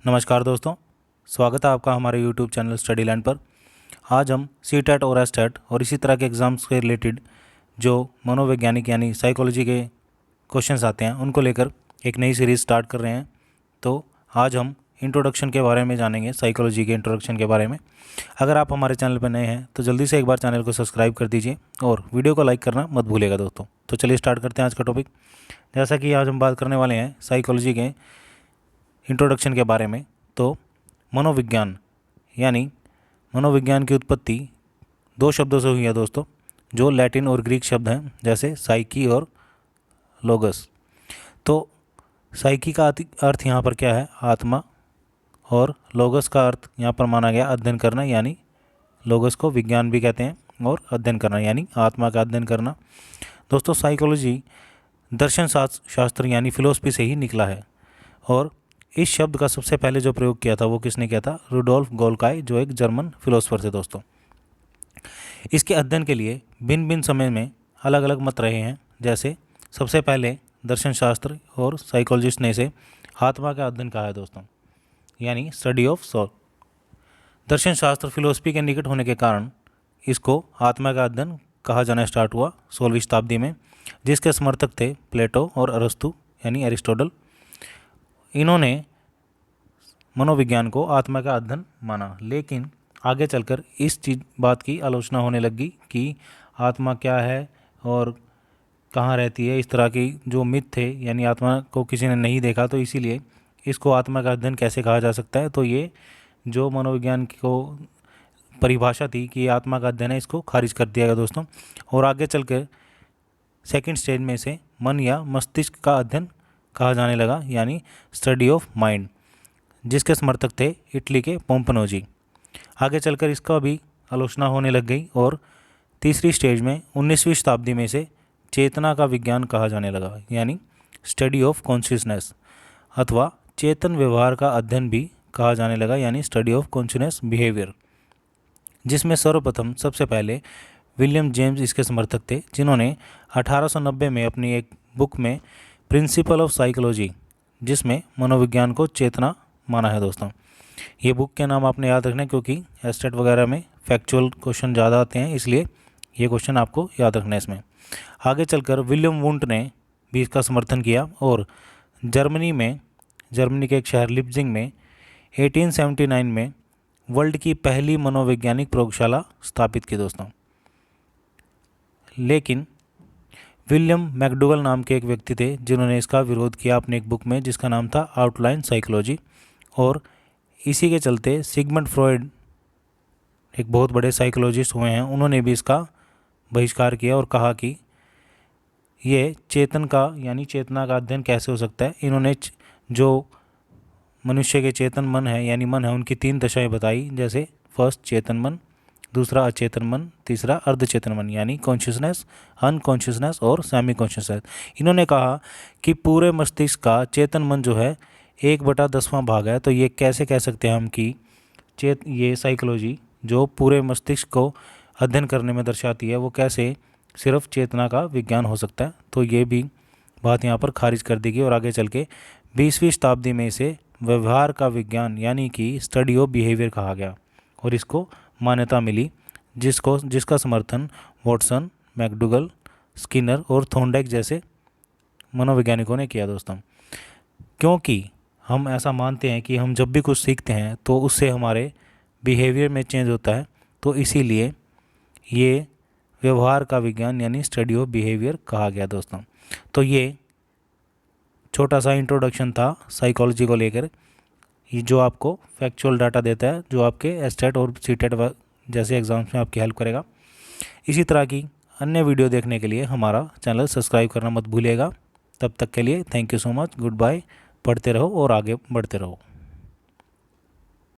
नमस्कार दोस्तों, स्वागत है आपका हमारे YouTube चैनल स्टडी लैंड पर। आज हम सीटेट और एस्टेट और इसी तरह के एग्ज़ाम्स के रिलेटेड जो मनोवैज्ञानिक यानी साइकोलॉजी के क्वेश्चंस आते हैं उनको लेकर एक नई सीरीज़ स्टार्ट कर रहे हैं। तो आज हम इंट्रोडक्शन के बारे में जानेंगे, साइकोलॉजी के इंट्रोडक्शन के बारे में। अगर आप हमारे चैनल पर नए हैं तो जल्दी से एक बार चैनल को सब्सक्राइब कर दीजिए और वीडियो को लाइक करना मत भूलिएगा दोस्तों। तो चलिए स्टार्ट करते हैं आज का टॉपिक। जैसा कि आज हम बात करने वाले हैं साइकोलॉजी के इंट्रोडक्शन के बारे में। तो मनोविज्ञान यानी मनोविज्ञान की उत्पत्ति दो शब्दों से हुई है दोस्तों, जो लैटिन और ग्रीक शब्द हैं, जैसे साइकी और लोगस। तो साइकी का अर्थ यहाँ पर क्या है? आत्मा। और लोगस का अर्थ यहाँ पर माना गया अध्ययन करना, यानी लोगस को विज्ञान भी कहते हैं और अध्ययन करना यानी आत्मा का अध्ययन करना। दोस्तों, साइकोलॉजी दर्शन शास्त्र यानी फिलोसफी से ही निकला है और इस शब्द का सबसे पहले जो प्रयोग किया था वो किसने किया था? रुडोल्फ गोल्काई, जो एक जर्मन फिलोसोफर थे दोस्तों। इसके अध्ययन के लिए भिन्न भिन्न समय में अलग अलग मत रहे हैं। जैसे सबसे पहले दर्शन शास्त्र और साइकोलॉजिस्ट ने इसे आत्मा का अध्ययन कहा है दोस्तों, यानी स्टडी ऑफ सोल। दर्शन शास्त्र फिलोसफी के निकट होने के कारण इसको आत्मा का अध्ययन कहा जाना स्टार्ट हुआ 16वीं शताब्दी में, जिसके समर्थक थे प्लेटो और अरस्तु यानी एरिस्टोटल। इन्होंने मनोविज्ञान को आत्मा का अध्ययन माना, लेकिन आगे चलकर इस बात की आलोचना होने लगी कि आत्मा क्या है और कहाँ रहती है। इस तरह की जो मिथ थे, यानी आत्मा को किसी ने नहीं देखा, तो इसीलिए इसको आत्मा का अध्ययन कैसे कहा जा सकता है। तो ये जो मनोविज्ञान को परिभाषा थी कि आत्मा का अध्ययन है, इसको खारिज कर दिया गया दोस्तों। और आगे चलकर सेकंड स्टेज में इसे मन या मस्तिष्क का अध्ययन कहा जाने लगा, यानी स्टडी ऑफ माइंड, जिसके समर्थक थे इटली के पोम्पनोजी। आगे चलकर इसका भी आलोचना होने लग गई और तीसरी स्टेज में 19वीं शताब्दी में इसे चेतना का विज्ञान कहा जाने लगा, यानी स्टडी ऑफ कॉन्शियसनेस, अथवा चेतन व्यवहार का अध्ययन भी कहा जाने लगा, यानी स्टडी ऑफ कॉन्शियस बिहेवियर, जिसमें सर्वप्रथम सबसे पहले विलियम जेम्स इसके समर्थक थे, जिन्होंने 1890 में अपनी एक बुक में प्रिंसिपल ऑफ साइकोलॉजी, जिसमें मनोविज्ञान को चेतना माना है दोस्तों। ये बुक के नाम आपने याद रखना है, क्योंकि एस्टेट वगैरह में फैक्चुअल क्वेश्चन ज़्यादा आते हैं, इसलिए ये क्वेश्चन आपको याद रखना है इसमें। आगे चलकर विलियम वुंट ने भी इसका समर्थन किया और जर्मनी के एक शहर लिप्जिंग में 1879 में वर्ल्ड की पहली मनोवैज्ञानिक प्रयोगशाला स्थापित की दोस्तों। लेकिन विलियम मैकडूगल नाम के एक व्यक्ति थे जिन्होंने इसका विरोध किया अपनी एक बुक में, जिसका नाम था आउटलाइन साइकोलॉजी। और इसी के चलते सिगमंड फ्रॉयड, एक बहुत बड़े साइकोलॉजिस्ट हुए हैं, उन्होंने भी इसका बहिष्कार किया और कहा कि ये चेतन का यानी चेतना का अध्ययन कैसे हो सकता है। इन्होंने जो मनुष्य के चेतन मन है यानी मन है, उनकी 3 दशाएं बताई, जैसे फर्स्ट चेतन मन, दूसरा अचेतन मन, तीसरा अर्धचेतन मन यानी कॉन्शियसनेस, अनकॉन्शियसनेस और सेमी कॉन्शियसनेस। इन्होंने कहा कि पूरे मस्तिष्क का चेतन मन जो है 1/10वां भाग है। तो ये कैसे कह सकते हैं हम कि ये साइकोलॉजी जो पूरे मस्तिष्क को अध्ययन करने में दर्शाती है, वो कैसे सिर्फ चेतना का विज्ञान हो सकता है। तो ये भी बात यहाँ पर खारिज कर दी गई और आगे चल के 20वीं शताब्दी में इसे व्यवहार का विज्ञान यानी कि स्टडी ऑफ बिहेवियर कहा गया और इसको मान्यता मिली, जिसका समर्थन वॉटसन, मैकडूगल, स्किनर और थॉर्नडाइक जैसे मनोवैज्ञानिकों ने किया दोस्तों। क्योंकि हम ऐसा मानते हैं कि हम जब भी कुछ सीखते हैं तो उससे हमारे बिहेवियर में चेंज होता है, तो इसीलिए ये व्यवहार का विज्ञान यानी स्टडी ऑफ बिहेवियर कहा गया दोस्तों। तो ये छोटा सा इंट्रोडक्शन था साइकोलॉजी को लेकर, ये जो आपको फैक्चुअल डाटा देता है, जो आपके एस्टेट और सीटेट जैसे एग्ज़ाम्स में आपकी हेल्प करेगा। इसी तरह की अन्य वीडियो देखने के लिए हमारा चैनल सब्सक्राइब करना मत भूलिएगा। तब तक के लिए thank you so much, goodbye. पढ़ते रहो और आगे बढ़ते रहो।